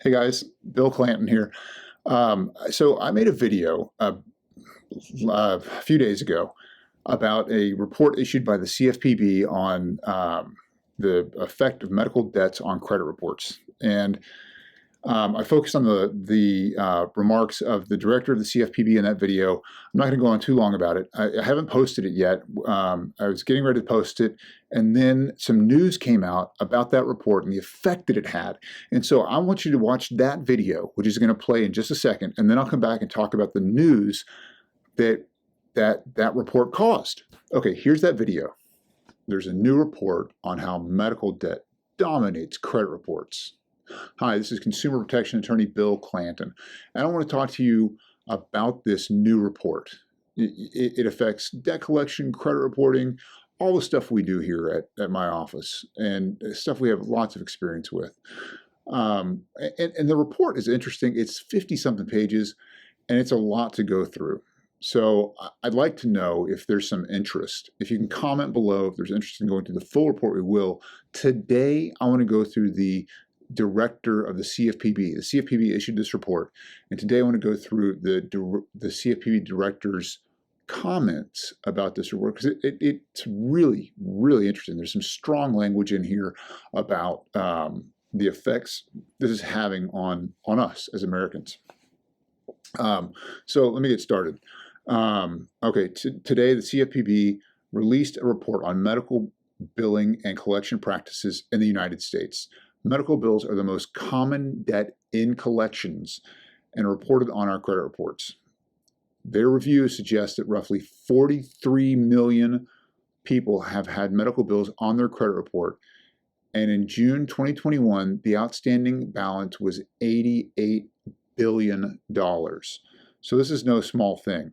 Hey guys, Bill Clanton here. So I made a video a few days ago about a report issued by the CFPB on the effect of medical debts on credit reports. And I focused on the remarks of the director of the CFPB in that video. I'm not going to go on too long about it. I haven't posted it yet. I was getting ready to post it, and then some news came out about that report and the effect that it had. And so I want you to watch that video, which is going to play in just a second, and then I'll come back and talk about the news that report caused. Okay, here's that video. There's a new report on how medical debt dominates credit reports. Hi, this is Consumer Protection Attorney Bill Clanton, and I want to talk to you about this new report. It affects debt collection, credit reporting, all the stuff we do here at my office, and stuff we have lots of experience with. And the report is interesting. It's 50-something pages, and it's a lot to go through. So I'd like to know if there's some interest. If you can comment below if there's interest in going through the full report, we will. Today, I want to go through the director of the CFPB. The CFPB issued this report, and today I want to go through the CFPB director's comments about this report because it's really, really interesting. There's some strong language in here about the effects this is having on us as Americans. So let me get started. Okay, today the CFPB released a report on medical billing and collection practices in the United States. Medical bills are the most common debt in collections and reported on our credit reports. Their review suggests that roughly 43 million people have had medical bills on their credit report, and in June 2021, the outstanding balance was $88 billion. So this is no small thing.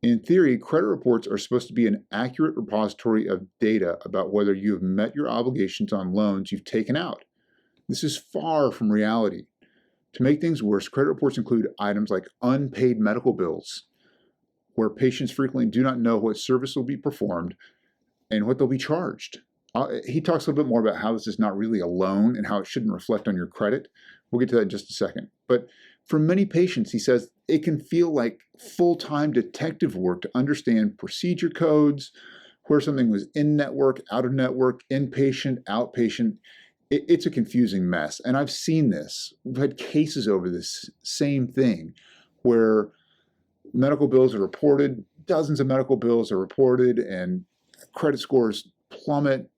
In theory, credit reports are supposed to be an accurate repository of data about whether you have met your obligations on loans you've taken out. This is far from reality. To make things worse, credit reports include items like unpaid medical bills, where patients frequently do not know what service will be performed and what they'll be charged. He talks a little bit more about how this is not really a loan and how it shouldn't reflect on your credit. We'll get to that in just a second. But for many patients, he says, it can feel like full-time detective work to understand procedure codes, where something was in-network, out-of-network, inpatient, outpatient. It's a confusing mess. And I've seen this. We've had cases over this same thing where medical bills are reported, dozens of medical bills are reported, and credit scores plummet,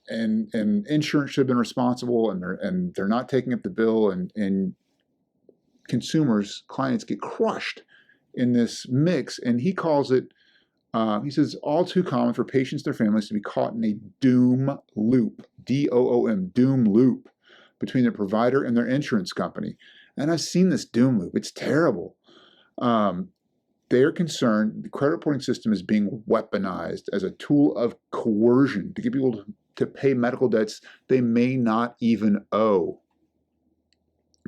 and insurance should have been responsible, and they're not taking up the bill, and consumers, clients get crushed in this mix. And he calls it, he says, all too common for patients and their families to be caught in a doom loop, D-O-O-M, doom loop, between their provider and their insurance company. And I've seen this doom loop. It's terrible. They're concerned the credit reporting system is being weaponized as a tool of coercion to get people to pay medical debts they may not even owe.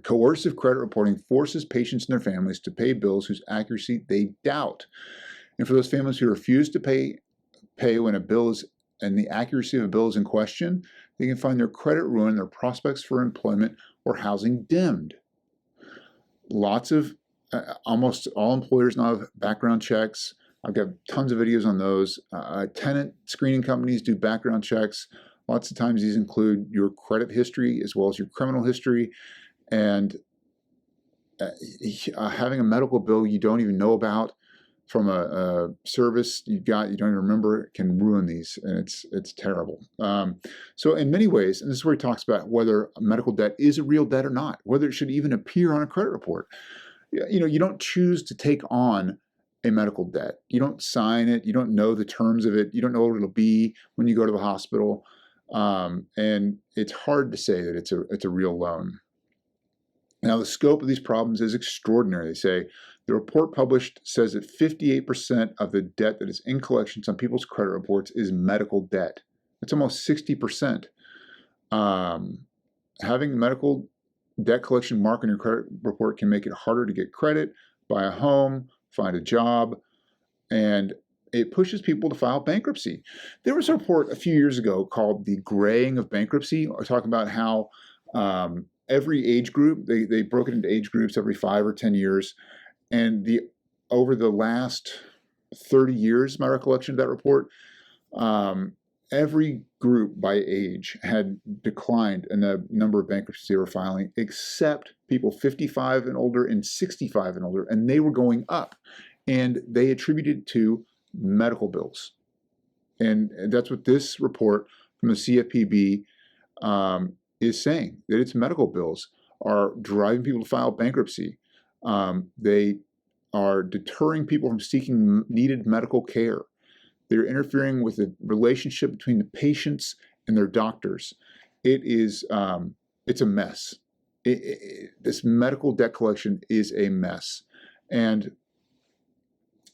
Coercive credit reporting forces patients and their families to pay bills whose accuracy they doubt. And for those families who refuse to pay when a bill is and the accuracy of a bill is in question, they can find their credit ruined, their prospects for employment or housing dimmed. Almost all employers now have background checks. I've got tons of videos on those. Tenant screening companies do background checks. Lots of times these include your credit history as well as your criminal history. And having a medical bill you don't even know about from a service you don't even remember can ruin these, and it's terrible. So in many ways, and this is where he talks about whether a medical debt is a real debt or not, whether it should even appear on a credit report. You don't choose to take on a medical debt. You don't sign it. You don't know the terms of it. You don't know what it'll be when you go to the hospital. And it's hard to say that it's a real loan. Now, the scope of these problems is extraordinary. They say the report published says that 58% of the debt that is in collections on people's credit reports is medical debt. That's almost 60%. Having medical debt collection mark on your credit report can make it harder to get credit, buy a home, find a job, and it pushes people to file bankruptcy. There was a report a few years ago called the graying of bankruptcy, talking about how every age group, they broke it into age groups every 5 or 10 years. And over the last 30 years, my recollection of that report, every group by age had declined in the number of bankruptcies they were filing, except people 55 and older and 65 and older, and they were going up. And they attributed to medical bills. And that's what this report from the CFPB is saying, that its medical bills are driving people to file bankruptcy. They are deterring people from seeking needed medical care. They're interfering with the relationship between the patients and their doctors. It's a mess. This medical debt collection is a mess. And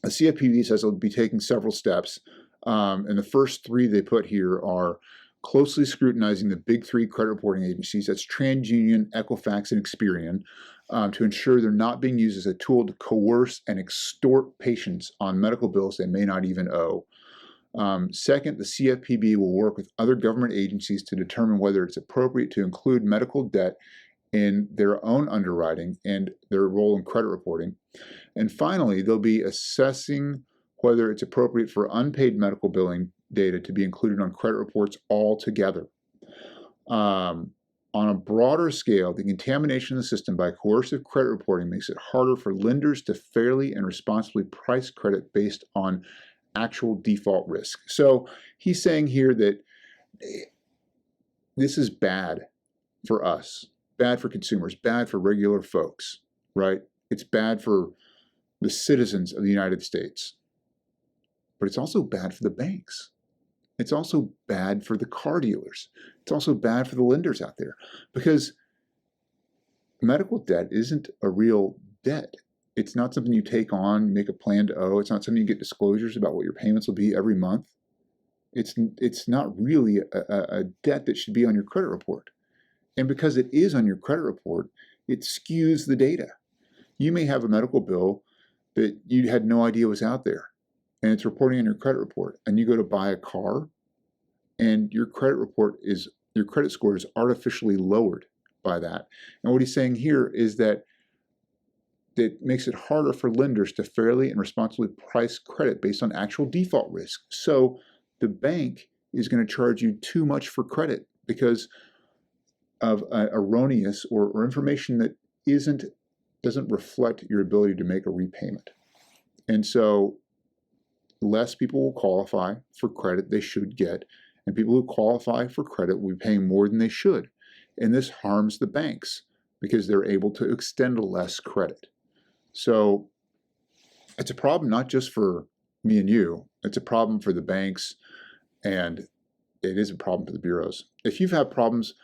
the CFPB says it'll be taking several steps. And the first 3 they put here are closely scrutinizing the big 3 credit reporting agencies, that's TransUnion, Equifax, and Experian, to ensure they're not being used as a tool to coerce and extort patients on medical bills they may not even owe. Second, the CFPB will work with other government agencies to determine whether it's appropriate to include medical debt in their own underwriting and their role in credit reporting. And finally, they'll be assessing whether it's appropriate for unpaid medical billing data to be included on credit reports altogether. On a broader scale, the contamination of the system by coercive credit reporting makes it harder for lenders to fairly and responsibly price credit based on actual default risk. So he's saying here that this is bad for us, bad for consumers, bad for regular folks, right? It's bad for the citizens of the United States. But it's also bad for the banks. It's also bad for the car dealers. It's also bad for the lenders out there, because medical debt isn't a real debt. It's not something you take on, make a plan to owe. It's not something you get disclosures about what your payments will be every month. It's not really a debt that should be on your credit report. And because it is on your credit report, it skews the data. You may have a medical bill that you had no idea was out there, and it's reporting on your credit report. And you go to buy a car, and your credit score is artificially lowered by that. And what he's saying here is that it makes it harder for lenders to fairly and responsibly price credit based on actual default risk. So the bank is going to charge you too much for credit because of erroneous or information that doesn't reflect your ability to make a repayment. And so less people will qualify for credit they should get, and people who qualify for credit will be paying more than they should. And this harms the banks because they're able to extend less credit. So it's a problem not just for me and you, it's a problem for the banks, and it is a problem for the bureaus. If you've had problems,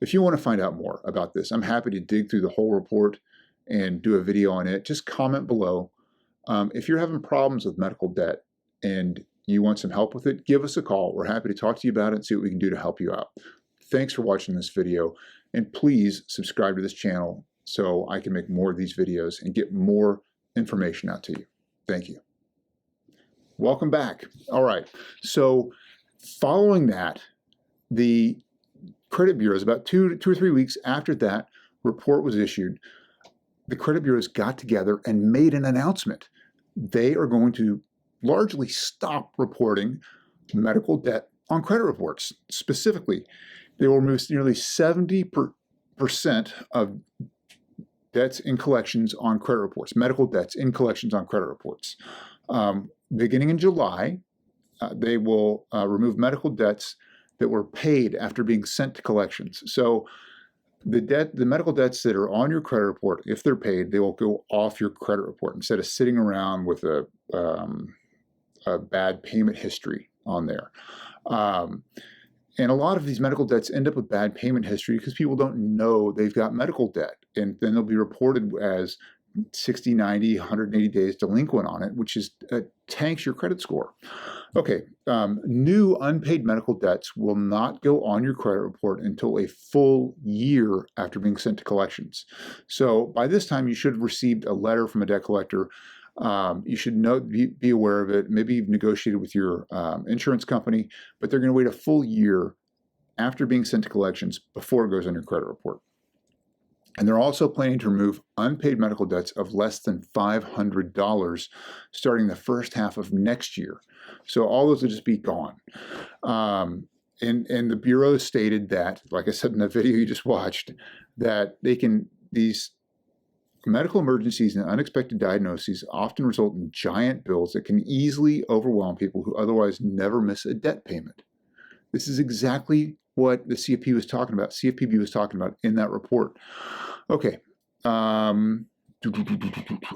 if you want to find out more about this, I'm happy to dig through the whole report and do a video on it. Just comment below. If you're having problems with medical debt and you want some help with it, give us a call. We're happy to talk to you about it and see what we can do to help you out. Thanks for watching this video, and please subscribe to this channel so I can make more of these videos and get more information out to you. Thank you. Welcome back. All right, so following that, the credit bureaus, about two or 3 weeks after that report was issued, the credit bureaus got together and made an announcement. They are going to largely stop reporting medical debt on credit reports. Specifically, they will remove nearly 70% of debts in collections on credit reports, medical debts in collections on credit reports. Beginning in July, they will remove medical debts that were paid after being sent to collections. So the medical debts that are on your credit report, if they're paid, they will go off your credit report instead of sitting around with a bad payment history on there. And a lot of these medical debts end up with bad payment history because people don't know they've got medical debt. And then they'll be reported as 60, 90, 180 days delinquent on it, which is tanks your credit score. Okay, new unpaid medical debts will not go on your credit report until a full year after being sent to collections. So by this time, you should have received a letter from a debt collector You should be aware of it. Maybe you've negotiated with your insurance company, but they're going to wait a full year after being sent to collections before it goes on your credit report. And they're also planning to remove unpaid medical debts of less than $500 starting the first half of next year. So all those will just be gone. And the Bureau stated that, like I said in the video you just watched, that these medical emergencies and unexpected diagnoses often result in giant bills that can easily overwhelm people who otherwise never miss a debt payment. This is exactly what the CFPB was talking about. CFPB was talking about in that report. Okay.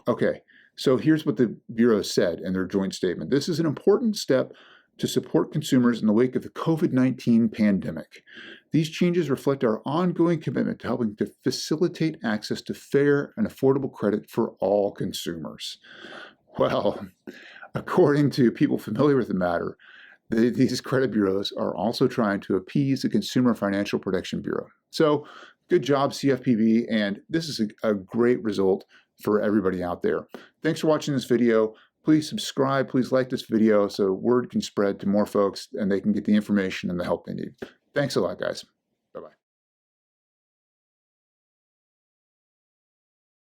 Okay. So here's what the Bureau said in their joint statement. This is an important step to support consumers in the wake of the COVID-19 pandemic. These changes reflect our ongoing commitment to helping to facilitate access to fair and affordable credit for all consumers. Well, according to people familiar with the matter, these credit bureaus are also trying to appease the Consumer Financial Protection Bureau. So good job, CFPB, and this is a great result for everybody out there. Thanks for watching this video. Please subscribe, please like this video so word can spread to more folks and they can get the information and the help they need. Thanks a lot, guys.